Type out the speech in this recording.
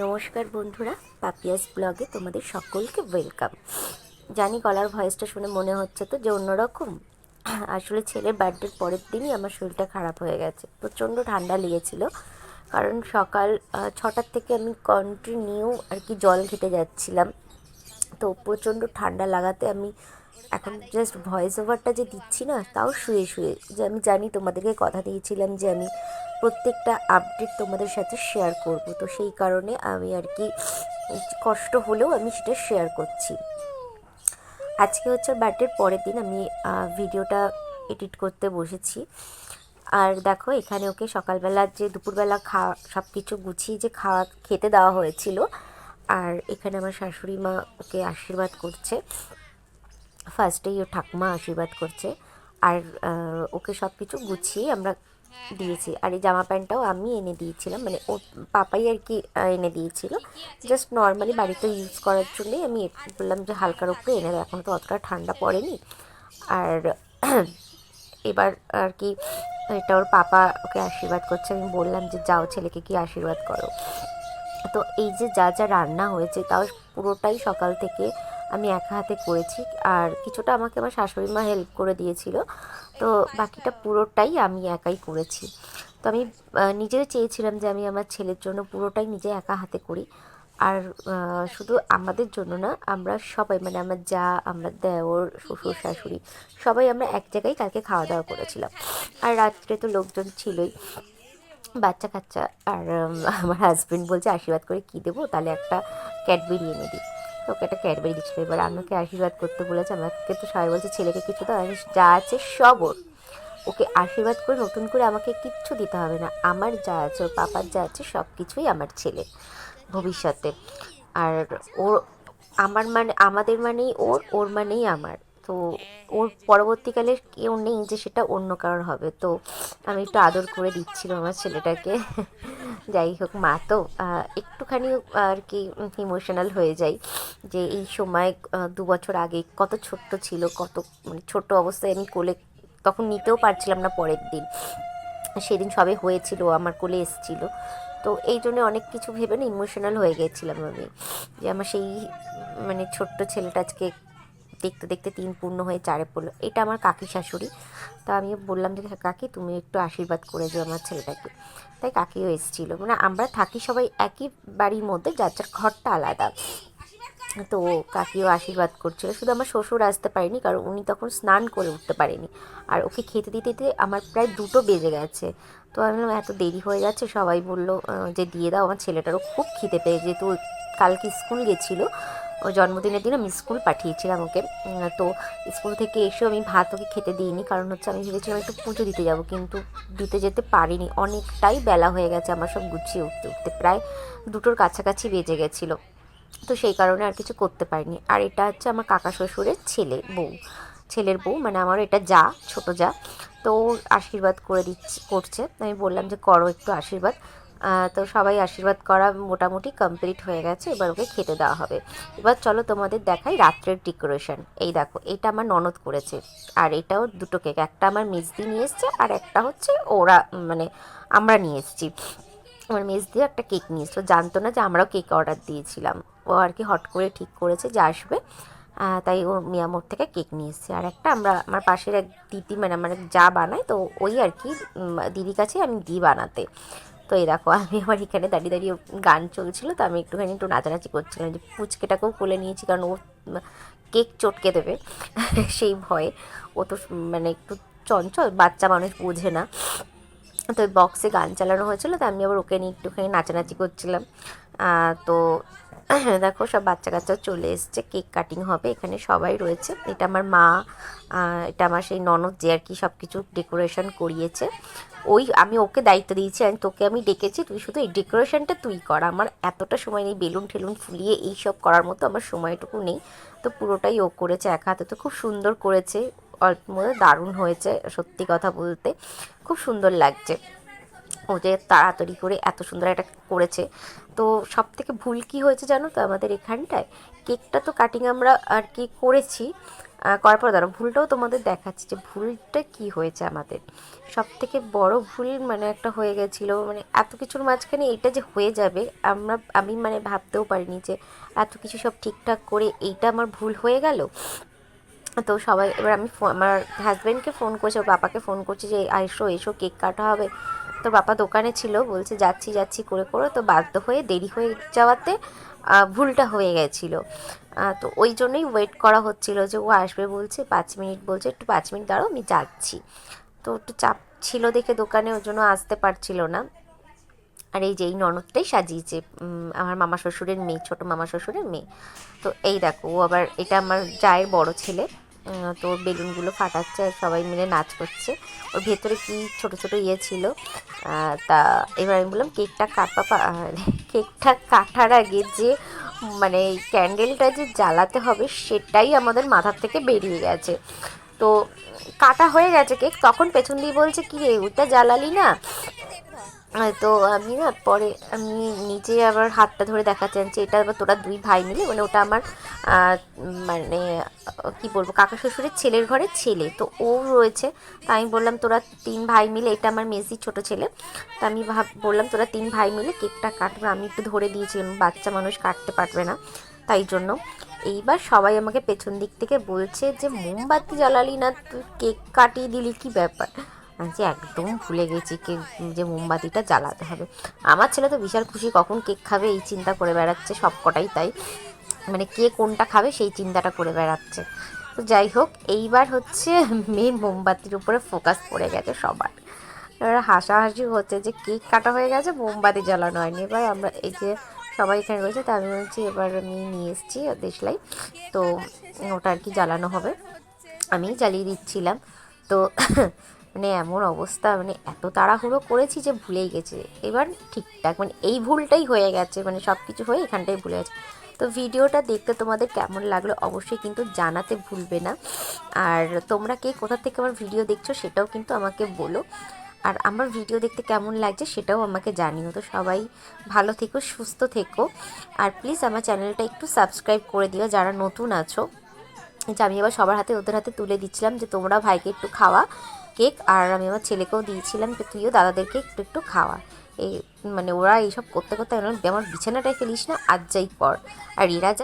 নমস্কার বন্ধুরা, পাপিয়াস ব্লগে তোমাদের সকলকে ওয়েলকাম। জানি গলার ভয়েসটা শুনে মনে হচ্ছে তো যে অন্যরকম। আসলে ছেলের বার্থডের পরের দিনই আমার শরীরটা খারাপ হয়ে গেছে, প্রচণ্ড ঠান্ডা লেগেছিল। কারণ সকাল 6টার থেকে আমি কন্টিনিউ আর কি জল খেতে যাচ্ছিলাম। তো প্রচণ্ড ঠান্ডা লাগাতে আমি এখন জাস্ট ভয়েস ওভারটা যে দিচ্ছি না, তাও শুয়ে শুয়ে, যে আমি জানি তোমাদেরকে কথা দিয়েছিলাম যে আমি প্রত্যেকটা আপডেট তোমাদের সাথে শেয়ার করব। তো সেই কারণে আমি আর কি কষ্ট হলেও আমি সেটা শেয়ার করছি। আজকে হচ্ছে বার্থডের পরের দিন আমি ভিডিওটা এডিট করতে বসেছি। আর দেখো, এখানে ওকে সকালবেলা যে দুপুরবেলা খাওয়া সব কিছু গুছিয়ে যে খেতে দেওয়া হয়েছিল, আর এখানে আমার শাশুড়ি মা ওকে আশীর্বাদ করছে। ফার্স্টেই ও ঠাকুমা আশীর্বাদ করছে, আর ওকে সব কিছু গুছিয়ে আমরা দিয়েছি। আর এই জামা প্যান্টটাও আমি এনে দিয়েছিলাম, মানে ও পাপাই আর কি এনে দিয়েছিল, জাস্ট নর্মালি বাড়িতে ইউজ করার জন্যই আমি বললাম যে হালকার উপরে এনে দেয়, এখন তো অতটা ঠান্ডা পড়েনি। আর এবার আর কি এটা ওর পাপা ওকে আশীর্বাদ করছে, আমি বললাম যে যাও ছেলেকে কি আশীর্বাদ করো। তো এই যে যা যা রান্না হয়েছে, তাও পুরোটাই সকাল থেকে আমি একা হাতে করেছি, আর কিছুটা আমাকে আমার শাশুড়ি মা হেল্প করে দিয়েছিল। তো বাকিটা পুরোটাই আমি একাই করেছি। তো আমি নিজেও চেয়েছিলাম যে আমি আমার ছেলের জন্য পুরোটাই নিজে একা হাতে করি। আর শুধু আমাদের জন্য না, আমরা সবাই, মানে আমার যা, আমার দেওর, শ্বশুর শাশুড়ি, সবাই আমরা এক জায়গায় কালকে খাওয়া দাওয়া করেছিলাম। আর রাত্রে তো লোকজন ছিলই, বাচ্চা কাচ্চা। আর আমার হাজব্যান্ড বলছে আশীর্বাদ করে কী দেবো, তাহলে একটা ক্যাডবেরি এনে দিই। তো ওকে একটা ক্যাডবেরি দিচ্ছিলো। এবার আমাকে আশীর্বাদ করতে বলেছে, আমাকে তো সবাই বলছে ছেলেকে কিছু দাও, আমি যা আছে সব ওর, ওকে আশীর্বাদ করে নতুন করে আমাকে কিচ্ছু দিতে হবে না, আমার যা আছে, ওর পাপার যা আছে সব কিছুই আমার ছেলে ভবিষ্যতে। আর ওর, আমার মানে আমাদের মানেই ওর, ওর মানেই আমার। তো ওর পরবর্তীকালে কেউ নেই যে সেটা অন্য কারোর হবে। তো আমি একটু আদর করে দিচ্ছিলাম আমার ছেলেটাকে। যাই হোক, মা তো একটুখানি আর কি ইমোশনাল হয়ে যাই, যে এই সময় 2 বছর আগে কত ছোট্ট ছিল, কত মানে ছোট অবস্থায় আমি কোলে তখন নিতেও পারছিলাম না। পরের দিন, সেদিন সবে হয়েছিল, আমার কোলে এসেছিল। তো এই জন্য অনেক কিছু ভেবে না ইমোশনাল হয়ে গেছিলাম আমি, যে আমার সেই মানে ছোট্ট ছেলেটা আজকে দেখতে দেখতে 3 পূর্ণ হয়ে 4-এ পড়লো। এটা আমার কাকি শাশুড়ি। তা আমি বললাম যে কাকি তুমি একটু আশীর্বাদ করে দিও আমার ছেলেটাকে। তাই কাকিও এসেছিলো, মানে আমরা থাকি সবাই একই বাড়ির মধ্যে, যার যার ঘরটা আলাদা। তো কাকিও আশীর্বাদ করছিল, শুধু আমার শ্বশুর আসতে পারেনি, কারণ উনি তখন স্নান করে উঠতে পারেনি। আর ওকে খেতে দিতে দিতে আমার প্রায় 2টো বেজে গেছে। তো আমি বললাম এত দেরি হয়ে যাচ্ছে, সবাই বললো যে দিয়ে দাও, আমার ছেলেটারও খুব খিদে পেয়ে, যেহেতু কালকে স্কুল গেছিলো, ও জন্মদিনের দিন আমি স্কুল পাঠিয়েছিলাম ওকে। তো স্কুল থেকে এসেও আমি ভাত ওকে খেতে দিইনি, কারণ হচ্ছে আমি ভেবেছিলাম একটু পুজো দিতে যাব, কিন্তু দিতে যেতে পারিনি, অনেকটাই বেলা হয়ে গেছে আমার সব গুছিয়ে উঠতে উঠতে, প্রায় 2টোর কাছাকাছি বেজে গেছিলো। তো সেই কারণে আর কিছু করতে পারিনি। আর এটা হচ্ছে আমার কাকা শ্বশুরের ছেলের বউ, মানে আমার এটা যা, ছোট যা। তো আশীর্বাদ করে করছে, আমি বললাম যে করো একটু আশীর্বাদ। তো সবাই আশীর্বাদ করা মোটামুটি কমপ্লিট হয়ে গেছে, এবার ওকে খেতে দেওয়া হবে। এবার চলো তোমাদের দেখাই রাত্রের ডেকোরেশন। এই দেখো, এটা আমার ননদ করেছে, আর এটাও 2টো কেক, একটা আমার মেজদি নিয়ে এসছে, আর একটা হচ্ছে ওরা মানে আমরা নিয়ে এসেছি। আমার মেজদিও একটা কেক নিয়ে এসেছিলো, জানতো না যে আমরাও কেক অর্ডার দিয়েছিলাম। ও আর কি হট করে ঠিক করেছে যে আসবে, তাই ও মিয়ামোড় থেকে কেক নিয়ে এসেছে। আর একটা আমার পাশের এক দিদি, মানে আমার যা বানায়, তো ওই আর কি দিদির কাছে আমি দিই বানাতে। তো এই দেখো, আমি আমার এখানে দাঁড়িয়ে দাঁড়িয়ে গান চলছিল, তো আমি একটু নাচানাচি করছিলাম, যে পুচকেটাকেও কোলে নিয়েছি, কারণ ও কেক চটকে দেবে সেই ভয়ে। ও তো মানে একটু চঞ্চল বাচ্চা মানুষ, বোঝে না। তো ওই বক্সে গান চালানো হয়েছিল, তো আমি আবার ওকে নিয়ে একটুখানি নাচানাচি করছিলাম। তো দেখো, সব বাচ্চা কাচ্চাও চলে এসছে, কেক কাটিং হবে, এখানে সবাই রয়েছে। এটা আমার মা, এটা আমার সেই ননদ যে আর কি সব কিছু ডেকোরেশন করিয়েছে। আমি ওকে দায়িত্ব দিয়েছি, তোকে আমি ডেকেছি, তুই শুধু এই ডেকোরেশনটা তুই কর, আমার এতটা সময় নেই বেলুন ঠেলুন ফুলিয়ে এইসব করার মতো, আমার সময়টুকু নেই। তো পুরোটাই ও করেছে এক হাতে, তো খুব সুন্দর করেছে, অল্প মধ্যে দারুণ হয়েছে, সত্যি কথা বলতে খুব সুন্দর লাগছে। ও যে তাড়াতাড়ি করে এত সুন্দর একটা করেছে। তো সব থেকে ভুল কী হয়েছে জানো তো আমাদের এখানটায়, কেকটা তো কাটিং আমরা আর কি করেছি, করার পর দাঁড়ো ভুলটাও তোমাদের দেখাচ্ছি যে ভুলটা কি হয়েছে আমাদের। সব থেকে বড় ভুল মানে একটা হয়ে গেছিলো, মানে এত কিছুর মাঝখানে এটা যে হয়ে যাবে আমি মানে ভাবতেও পারিনি যে এত কিছু সব ঠিকঠাক করে এইটা আমার ভুল হয়ে গেল। তো সবাই এবার আমি আমার হাজব্যান্ডকে ফোন করছি, ওর বাবাকে ফোন করছি যে এসো এসো কেক কাটা হবে। তো বাবা দোকানে ছিল, বলছে যাচ্ছি যাচ্ছি করে করে, তো বাধ্য হয়ে দেরি হয়ে যাওয়াতে ভুলটা হয়ে গেছিলো। তো ওই জন্যই ওয়েট করা হচ্ছিল যে ও আসবে বলছে 5 মিনিট, বলছে একটু 5 মিনিট দাঁড়াও আমি যাচ্ছি। তো একটু চাপ ছিল দেখে দোকানে, ওর জন্য আসতে পারছিল না। আর এই যে এই ননদটাই সাজিয়েছে, আমার মামা শ্বশুরের মেয়ে, ছোটো মামা শ্বশুরের মেয়ে। তো এই দেখো ও আবার, এটা আমার জায়ের বড় ছেলে। তো ওর বেলুনগুলো ফাটাচ্ছে আর সবাই মিলে নাচ করছে। ওর ভেতরে কি ছোট ছোট ইয়ে ছিল। তা এবার আমি বললাম কেকটা কাটবা, কেকটা কাটার আগে যে মানে ক্যান্ডেলটা যে জ্বালাতে হবে সেটাই আমাদের মাথার থেকে বেরিয়ে গেছে। তো কাটা হয়ে গেছে কেক, তখন পেছন দিয়ে বলছে কি রে ওইটা জ্বালালি না। তো আমি না পরে আমি নিজে আবার হাতটা ধরে দেখাচ্ছি যে এটা আবার তোরা 2 ভাই মিলে, মানে ওটা আমার মানে কি বলবো কাকা শ্বশুরের ছেলের ঘরের ছেলে, তো ও রয়েছে। তা আমি বললাম তোরা 3 ভাই মিলে, এটা আমার মেসির ছোটো ছেলে। তা আমি বললাম তোরা 3 ভাই মিলে কেকটা কাটবে, আমি একটু ধরে দিয়েছিলাম, বাচ্চা মানুষ কাটতে পারবে না তাই জন্য। এইবার সবাই আমাকে পেছন দিক থেকে বলছে যে মোমবাতি জ্বালালি না, তুই কেক কাটিয়ে দিলি, কি ব্যাপার। আমি যে একদম ভুলে গেছি কেক যে মোমবাতিটা জ্বালাতে হবে। আমার ছেলে তো বিশাল খুশি, কখন কেক খাবে এই চিন্তা করে বেড়াচ্ছে, সব কটাই তাই, মানে কে কোনটা খাবে সেই চিন্তাটা করে বেড়াচ্ছে। তো যাই হোক, এইবার হচ্ছে মেন মোমবাতির উপরে ফোকাস পড়ে গেছে সবার। এবার হাসাহাসি হচ্ছে যে কেক কাটা হয়ে গেছে, মোমবাতি জ্বালানো হয়নি। এবার আমরা এই যে সবাই এখানে রয়েছে, তা আমি বলছি এবার আমি নিয়ে এসেছি দেশলাই, তো ওটা আর কি জ্বালানো হবে, আমি জ্বালিয়ে দিচ্ছিলাম। তো মানে এমন অবস্থা, মানে এত তাড়াহুড়ো করেছি যে ভুলেই গেছে। এবার ঠিকঠাক মানে এই ভুলটাই হয়ে গেছে, মানে সব কিছু হয়ে এখানটাই ভুলে গেছে। তো ভিডিওটা দেখতে তোমাদের কেমন লাগলো অবশ্যই কিন্তু জানাতে ভুলবে না। আর তোমরা কে কোথা থেকে আমার ভিডিও দেখছো সেটাও কিন্তু আমাকে বলো। আর আমার ভিডিও দেখতে কেমন লাগছে সেটাও আমাকে জানিও। তো সবাই ভালো থেকো, সুস্থ থেকো। আর প্লিজ আমার চ্যানেলটা একটু সাবস্ক্রাইব করে দিও যারা নতুন আছো। যে আমি এবার সবার হাতে ওদের হাতে তুলে দিচ্ছিলাম যে তোমরা ভাইকে একটু খাওয়া কেক, আর আমি আমার ছেলেকেও দিয়েছিলাম যে তুইও দাদাদেরকে একটু একটু খাওয়া। এই মানে ওরা এইসব করতে করতে আমার বিছানাটায় ফেলিস না, আজ যাই কর। আর এরা যা